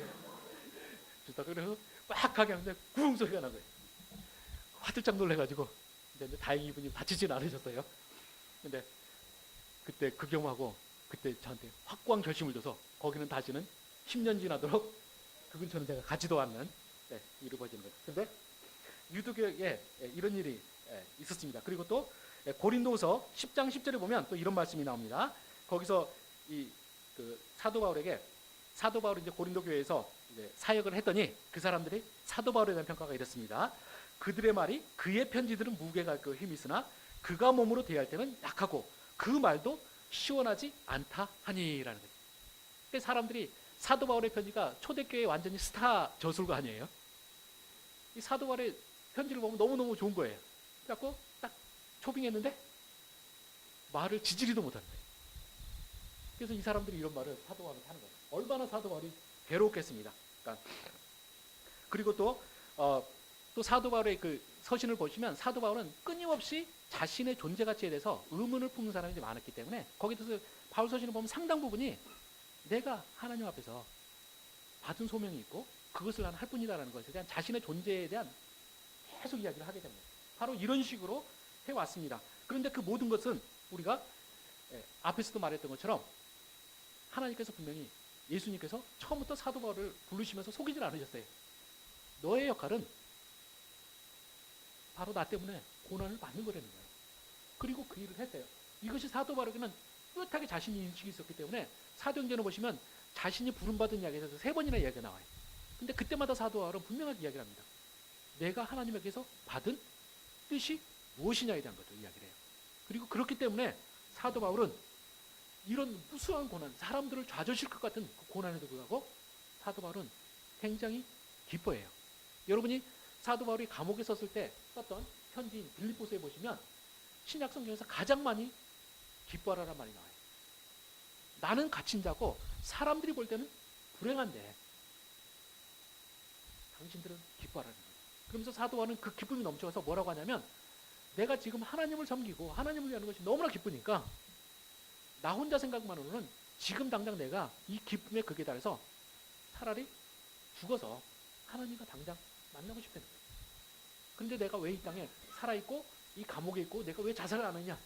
그래서 막 하게 하는데 구웅 소리가 난 거예요. 화들짝 놀래가지고 근데 다행히 이분이 다치진 않으셨어요. 근데 그때 그 경험하고 그때 저한테 확고한 결심을 줘서 거기는 다시는 10년 지나도록 그 근처는 제가 가지도 않는 일이 벌어지는 거예요. 근데 유대교에 이런 일이 있었습니다. 그리고 또 고린도후서 10장 10절에 보면 또 이런 말씀이 나옵니다. 거기서 그 사도 바울이 이제 고린도 교회에서 이제 사역을 했더니 그 사람들이 사도 바울에 대한 평가가 이랬습니다. 그들의 말이 그의 편지들은 무게가 있고 힘이 있으나 그가 몸으로 대할 때는 약하고 그 말도 시원하지 않다 하니라는 거죠. 그래서 사람들이 사도 바울의 편지가 초대교회 완전히 스타 저술가 아니에요? 이 사도 바울의 편지를 보면 너무너무 좋은 거예요. 그래갖고 딱 초빙했는데 말을 지지리도 못하는 거예요. 그래서 이 사람들이 이런 말을 사도 바울한테 하는 거예요. 얼마나 사도 바울이 괴로웠겠습니다. 그러니까 그리고 또 사도 바울의 그 서신을 보시면 사도 바울은 끊임없이 자신의 존재 가치에 대해서 의문을 품는 사람이 많았기 때문에 거기서 바울 서신을 보면 상당 부분이 내가 하나님 앞에서 받은 소명이 있고 그것을 난 할 뿐이다라는 것에 대한 자신의 존재에 대한 계속 이야기를 하게 됩니다. 바로 이런 식으로 해왔습니다. 그런데 그 모든 것은 우리가 앞에서도 말했던 것처럼 하나님께서 분명히 예수님께서 처음부터 사도 바울을 부르시면서 속이질 않으셨어요. 너의 역할은 바로 나 때문에 고난을 받는 거라는 거예요. 그리고 그 일을 했어요. 이것이 사도 바울에게는 뚜렷하게 자신이 인식이 있었기 때문에 사도행전을 보시면 자신이 부름받은 이야기에 대해서 3번이나 이야기가 나와요. 근데 그때마다 사도 바울은 분명하게 이야기를 합니다. 내가 하나님에게서 받은 뜻이 무엇이냐에 대한 것을 이야기를 해요. 그리고 그렇기 때문에 사도 바울은 이런 무수한 고난, 사람들을 좌절시킬 것 같은 그 고난에도 불구하고 사도 바울은 굉장히 기뻐해요. 여러분이 사도 바울이 감옥에 있었을 때 썼던 편지인 빌립보서에 보시면 신약 성경에서 가장 많이 기뻐하라는 말이 나와요. 나는 갇힌 자고 사람들이 볼 때는 불행한데 당신들은 기뻐하라는 거예요. 그러면서 사도 바울은 그 기쁨이 넘쳐서 뭐라고 하냐면 내가 지금 하나님을 섬기고 하나님을 위하는 것이 너무나 기쁘니까 나 혼자 생각만으로는 지금 당장 내가 이 기쁨의 극에 달해서 차라리 죽어서 하나님과 당장 만나고 싶다는 거예요. 근데 내가 왜 이 땅에 살아있고 이 감옥에 있고 내가 왜 자살을 안 하냐?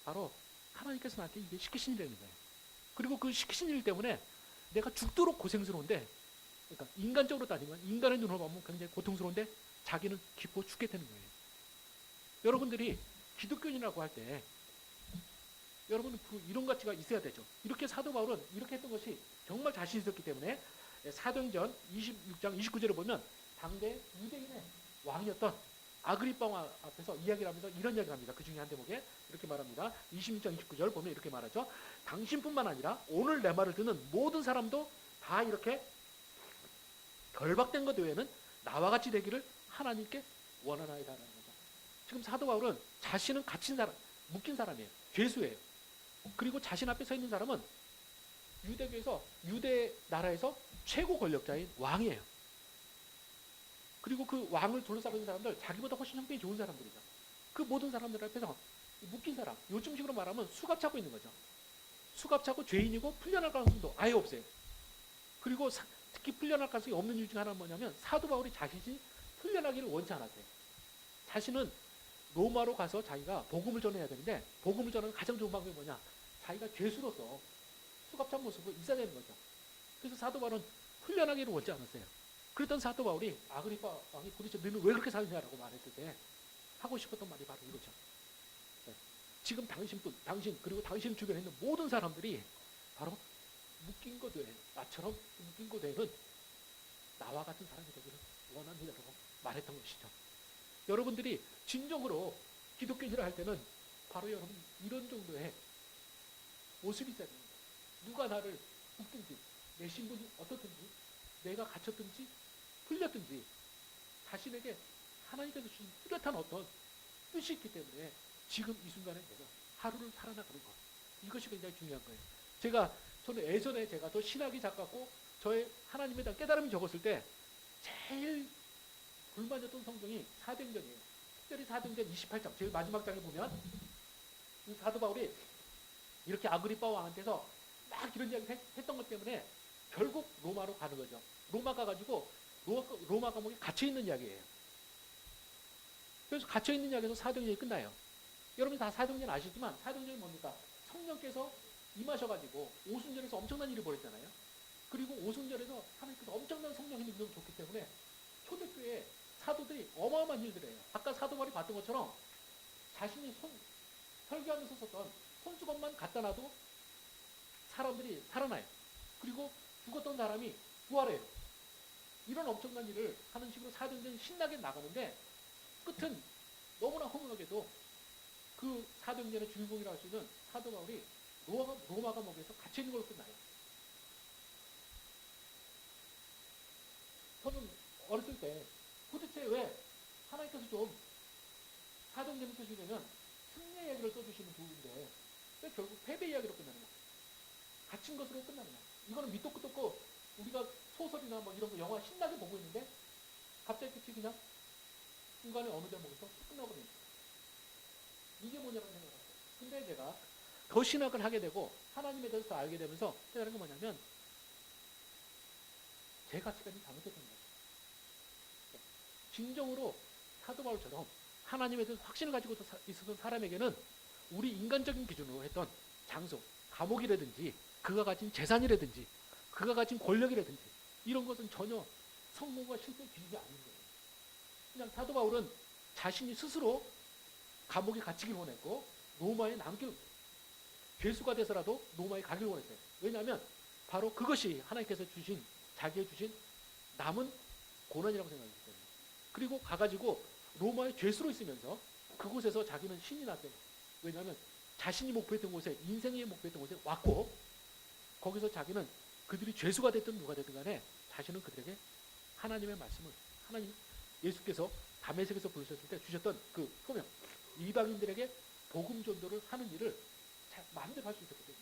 바로 하나님께서 나한테 이게 시키신 일이라는 거예요. 그리고 그 시키신 일 때문에 내가 죽도록 고생스러운데, 그러니까 인간적으로 따지면 인간의 눈으로 보면 굉장히 고통스러운데 자기는 기뻐 죽겠다는 거예요. 여러분들이 기독교인이라고 할 때 여러분은 이런 가치가 있어야 되죠. 이렇게 사도 바울은 이렇게 했던 것이 정말 자신 있었기 때문에 사도행전 26장 29절에 보면 당대 유대인의 왕이었던 아그리빠 왕 앞에서 이야기를 하면서 이런 이야기를 합니다. 그 중에 한 대목에 이렇게 말합니다. 26장 29절 보면 이렇게 말하죠. 당신뿐만 아니라 오늘 내 말을 듣는 모든 사람도 다 이렇게 결박된 것 외에는 나와 같이 되기를 하나님께 원하나이다라는 거죠. 지금 사도 바울은 자신은 갇힌 사람, 묶인 사람이에요. 죄수예요. 그리고 자신 앞에 서 있는 사람은 유대교에서 유대 나라에서 최고 권력자인 왕이에요. 그리고 그 왕을 둘러싸고 있는 사람들 자기보다 훨씬 형편이 좋은 사람들이죠. 그 모든 사람들 앞에서 묶인 사람, 요즘식으로 말하면 수갑 차고 있는 거죠. 수갑 차고 죄인이고 풀려날 가능성도 아예 없어요. 그리고 특히 풀려날 가능성이 없는 이유 중 하나는 뭐냐면 사도 바울이 자신이 풀려나기를 원치 않았어요. 자신은 로마로 가서 자기가 복음을 전해야 되는데 복음을 전하는 가장 좋은 방법이 뭐냐? 자기가 죄수로서 수갑찬 모습을 있어야 되는 거죠. 그래서 사도 바울은 풀려나기를 원치 않았어요. 그랬던 사도 바울이 아그리빠 왕이 도대체 너는 왜 그렇게 사느냐라고 말했을 때 하고 싶었던 말이 바로 이거죠. 네. 지금 당신뿐, 당신 그리고 당신 주변에 있는 모든 사람들이 바로 묶인 것 외에 나처럼 묶인 것 외에는 나와 같은 사람이 되기를 원합니다라고 말했던 것이죠. 여러분들이 진정으로 기독교인이라 할 때는 바로 여러분 이런 정도의 모습이 있어야 됩니다. 누가 나를 묶든지 내 신분이 어떻든지 내가 갇혔든지 풀렸든지 자신에게 하나님께서 주신 뚜렷한 어떤 뜻이 있기 때문에 지금 이 순간에 내가 하루를 살아나가는 것, 이것이 굉장히 중요한 거예요. 저는 예전에 제가 더 신학이 작았고 저의 하나님에 대한 깨달음이 적었을 때 제일 불만이었던 성경이 사도행전이에요. 특별히 사도행전 28장 제일 마지막 장에 보면 이 사도 바울이 이렇게 아그리빠 왕한테서 막 이런 이야기 했던 것 때문에 결국 로마로 가는 거죠. 로마 가가지고 로마 감옥에 갇혀 있는 이야기예요. 그래서 갇혀 있는 이야기에서 사도행전이 끝나요. 여러분이 다 사도행전 아시지만 사도행전이 뭡니까? 성령께서 임하셔가지고 오순절에서 엄청난 일을 벌였잖아요. 그리고 오순절에서 하나님께서 엄청난 성령의 능력을 줬기 때문에 초대교회 사도들이 어마어마한 일들을 해요. 아까 사도 바울이 봤던 것처럼 자신이 설교하면서 썼던 손수건만 갖다 놔도 사람들이 살아나요. 그리고 죽었던 사람이 부활해요. 이런 엄청난 일을 하는 식으로 사도행전이 신나게 나가는데 끝은 너무나 허무하게도 그 사도행전의 주인공이라고 할 수 있는 사도 바울이 로마 감옥에서 갇혀 있는 걸로 끝나요. 저는 어렸을 때 도대체 왜 하나님께서 좀 사도행전을 쓰시려면 승리 이야기를 써주시면 좋은데 왜 결국 패배 이야기로 끝나는 거야? 갇힌 것으로 끝나는 거야. 이거는 밑도 끝도 없고 우리가 소설이나 뭐 이런 거 영화 신나게 보고 있는데 갑자기 끝이 그냥 중간에 어느 대목에서 끝나버리는 거야. 이게 뭐냐고 생각했어요. 근데 제가 더 신학을 하게 되고 하나님에 대해서 더 알게 되면서 깨달은 게 뭐냐면 제 가치관이 잘못됐던 거예요. 진정으로 사도 바울처럼 하나님에 대해서 확신을 가지고 있었던 사람에게는 우리 인간적인 기준으로 했던 장소, 감옥이라든지 그가 가진 재산이라든지 그가 가진 권력이라든지 이런 것은 전혀 성공과 실패의 기준이 아닌 거예요. 그냥 사도 바울은 자신이 스스로 감옥에 갇히길 원했고 로마에 남길 죄수가 돼서라도 로마에 가길 원했어요. 왜냐하면 바로 그것이 하나님께서 주신 자기의 주신 남은 고난이라고 생각했기 때문에. 그리고 가가지고 로마의 죄수로 있으면서 그곳에서 자기는 신이 났대요. 왜냐하면 자신이 목표했던 곳에 인생의 목표했던 곳에 왔고 거기서 자기는 그들이 죄수가 됐든 누가 됐든 간에 자신은 그들에게 하나님의 말씀을 하나님 예수께서 다메섹에서 부르셨을 때 주셨던 그 소명 이방인들에게 복음 전도를 하는 일을 마음대로 할 수 있었거든요.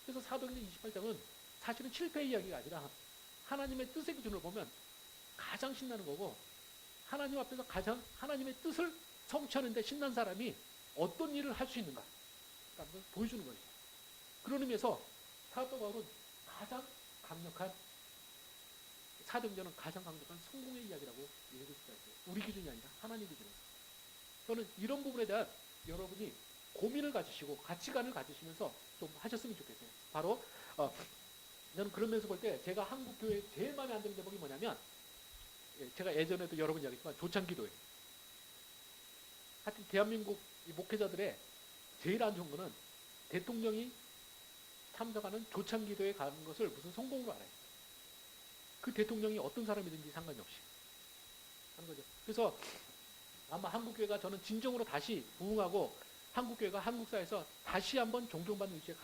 그래서 사도행전 28장은 사실은 실패의 이야기가 아니라 하나님의 뜻의 기준으로 보면 가장 신나는 거고 하나님 앞에서 가장 하나님의 뜻을 성취하는 데 신난 사람이 어떤 일을 할 수 있는가 라는 걸 보여주는 거예요. 그런 의미에서 사도 바울은 가장 강력한 사도행전은 가장 강력한 성공의 이야기라고 얘기할 수가 있어요. 우리 기준이 아니라 하나님 기준으로. 저는 이런 부분에 대한 여러분이 고민을 가지시고 가치관을 가지시면서 좀 하셨으면 좋겠어요. 바로 저는 그런 면에서 볼 때 제가 한국 교회에 제일 마음에 안 드는 대목이 뭐냐면 제가 예전에도 여러 번 이야기했지만 조창기도예요. 하여튼 대한민국 목회자들의 제일 안 좋은 거는 대통령이 참석하는 조창기도에 가는 것을 무슨 성공으로 알아요. 그 대통령이 어떤 사람이든지 상관이 없이 하는 거죠. 그래서 아마 한국교회가 저는 진정으로 다시 부흥하고 한국교회가 한국사에서 다시 한번 존경받는 위치에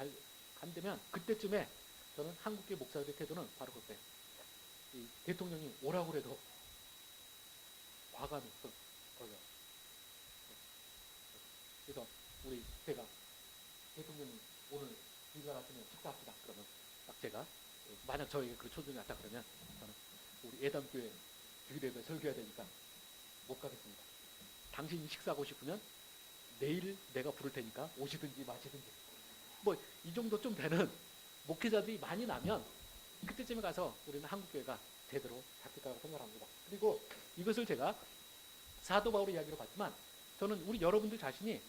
간다면 그때쯤에 저는 한국교회 목사들의 태도는 바로 그때 이 대통령이 오라고 해도 과감히 걸려요. 그래서 제가 대통령이 오늘 비가 왔으면 식사합시다. 그러면 딱 제가 만약 저에게 그 초청이 왔다 그러면 저는 우리 예담교회 주일예배 설교해야 되니까 못 가겠습니다. 당신이 식사하고 싶으면 내일 내가 부를 테니까 오시든지 마시든지 뭐 이 정도 좀 되는 목회자들이 많이 나면 그때쯤에 가서 우리는 한국교회가 제대로 잡힐 거라고 생각합니다. 그리고 이것을 제가 사도 바울의 이야기로 봤지만 저는 우리 여러분들 자신이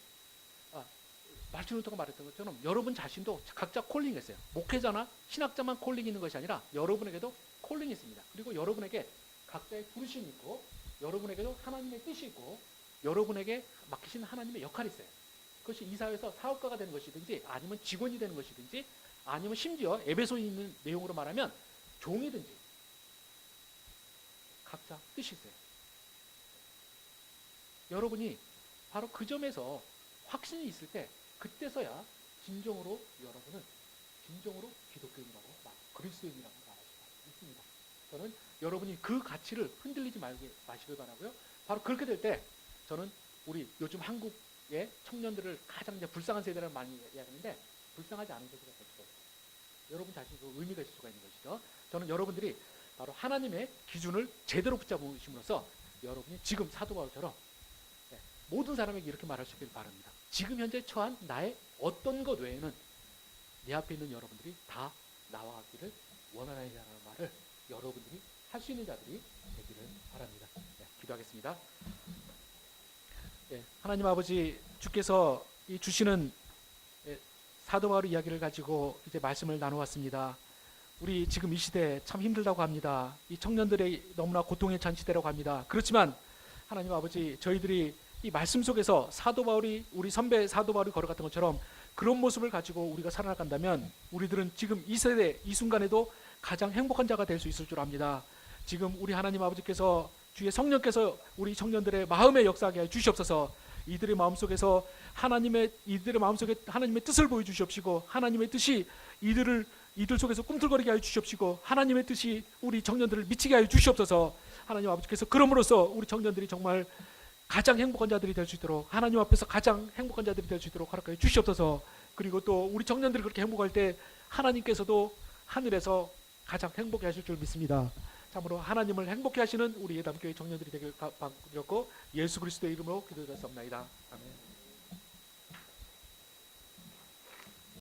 말씀을 통해 말했던 것처럼 여러분 자신도 각자 콜링이 있어요. 목회자나 신학자만 콜링이 있는 것이 아니라 여러분에게도 콜링이 있습니다. 그리고 여러분에게 각자의 부르심이 있고 여러분에게도 하나님의 뜻이 있고 여러분에게 맡기신 하나님의 역할이 있어요. 그것이 이 사회에서 사업가가 되는 것이든지 아니면 직원이 되는 것이든지 아니면 심지어 에베소에 있는 내용으로 말하면 종이든지 각자 뜻이 있어요. 여러분이 바로 그 점에서 확신이 있을 때 그때서야 진정으로 여러분은 진정으로 기독교인이라고 그리스도인이라고 말할 수가 있습니다. 저는 여러분이 그 가치를 흔들리지 마시길 바라고요. 바로 그렇게 될 때 저는 우리 요즘 한국의 청년들을 가장 이제 불쌍한 세대를 많이 이야기하는데 불쌍하지 않은 세대가 될 수가 있어요. 여러분 자신도 의미가 있을 수가 있는 것이죠. 저는 여러분들이 바로 하나님의 기준을 제대로 붙잡으심으로써 여러분이 지금 사도 바울처럼 모든 사람에게 이렇게 말할 수 있길 바랍니다. 지금 현재 처한 나의 어떤 것 외에는 내 앞에 있는 여러분들이 다 나아가기를 원하느냐는 말을 여러분들이 할 수 있는 자들이 되기를 바랍니다. 네, 기도하겠습니다. 네, 하나님 아버지, 주께서 이 주시는 사도 바울의 이야기를 가지고 이제 말씀을 나누었습니다. 우리 지금 이 시대 참 힘들다고 합니다. 이 청년들의 너무나 고통에 찬 시대라고 합니다. 그렇지만 하나님 아버지, 저희들이 이 말씀 속에서 사도 바울이, 우리 선배 사도 바울이 걸어갔던 것처럼 그런 모습을 가지고 우리가 살아간다면 우리들은 지금 이 세대 이 순간에도 가장 행복한 자가 될 수 있을 줄 압니다. 지금 우리 하나님 아버지께서, 주의 성령께서 우리 청년들의 마음에 역사하게 해 주시옵소서. 이들의 마음속에서 이들의 마음속에 하나님의 뜻을 보여 주시옵시고, 하나님의 뜻이 이들 속에서 꿈틀거리게 하여 주시옵시고, 하나님의 뜻이 우리 청년들을 미치게 하여 주시옵소서. 하나님 아버지께서 그럼으로써 우리 청년들이 정말 가장 행복한 자들이 될 수 있도록, 하나님 앞에서 가장 행복한 자들이 될 수 있도록 허락하여 주시옵소서. 그리고 또 우리 청년들이 그렇게 행복할 때 하나님께서도 하늘에서 가장 행복해 하실 줄 믿습니다. 참으로 하나님을 행복해 하시는 우리 예담교회 청년들이 되길 바꾸셨고, 예수 그리스도의 이름으로 기도드렸사옵나이다. 아멘.